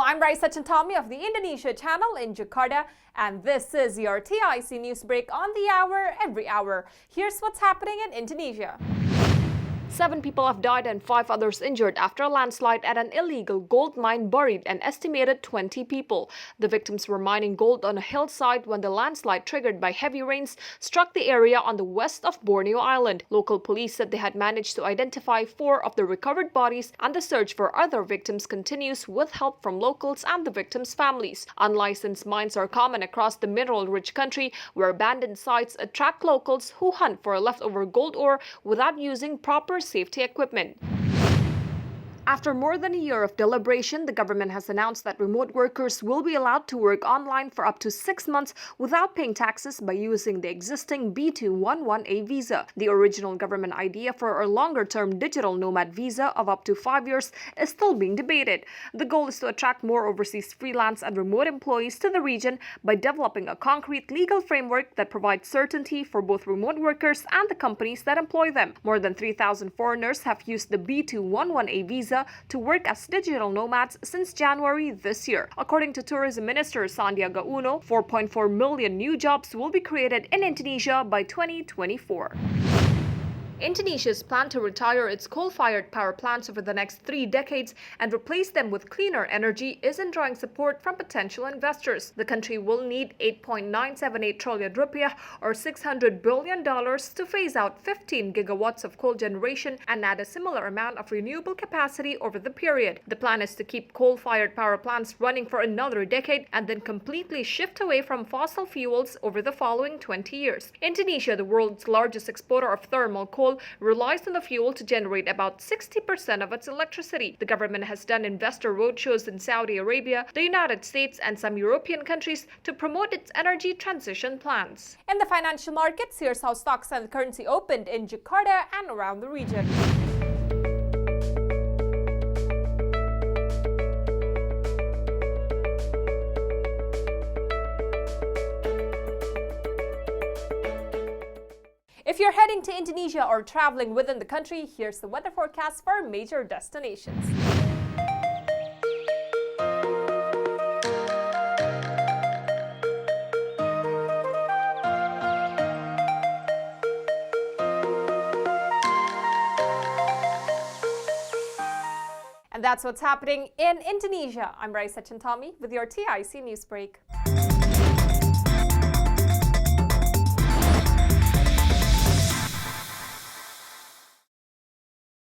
I'm Raisa Chantami of the Indonesia channel in Jakarta, and this is your TIC News Break on the hour, every hour. Here's what's happening in Indonesia. 7 people have died and 5 others injured after a landslide at an illegal gold mine buried an estimated 20 people. The victims were mining gold on a hillside when the landslide triggered by heavy rains struck the area on the west of Borneo Island. Local police said they had managed to identify 4 of the recovered bodies, and the search for other victims continues with help from locals and the victims' families. Unlicensed mines are common across the mineral-rich country, where abandoned sites attract locals who hunt for leftover gold ore without using proper safety equipment. After more than a year of deliberation, the government has announced that remote workers will be allowed to work online for up to 6 months without paying taxes by using the existing B211A visa. The original government idea for a longer-term digital nomad visa of up to 5 years is still being debated. The goal is to attract more overseas freelance and remote employees to the region by developing a concrete legal framework that provides certainty for both remote workers and the companies that employ them. More than 3,000 foreigners have used the B211A visa to work as digital nomads since January this year. According to Tourism Minister Sandiaga Uno, 4.4 million new jobs will be created in Indonesia by 2024. Indonesia's plan to retire its coal-fired power plants over the next 3 decades and replace them with cleaner energy is enjoying support from potential investors. The country will need 8.978 trillion rupiah or $600 billion to phase out 15 gigawatts of coal generation and add a similar amount of renewable capacity over the period. The plan is to keep coal-fired power plants running for another decade and then completely shift away from fossil fuels over the following 20 years. Indonesia, the world's largest exporter of thermal coal, relies on the fuel to generate about 60% of its electricity. The government has done investor roadshows in Saudi Arabia, the United States, and some European countries to promote its energy transition plans. In the financial markets, here's how stocks and currency opened in Jakarta and around the region. If you're heading to Indonesia or traveling within the country, here's the weather forecast for major destinations. And that's what's happening in Indonesia. I'm Raisa Chantami with your TIC News Break.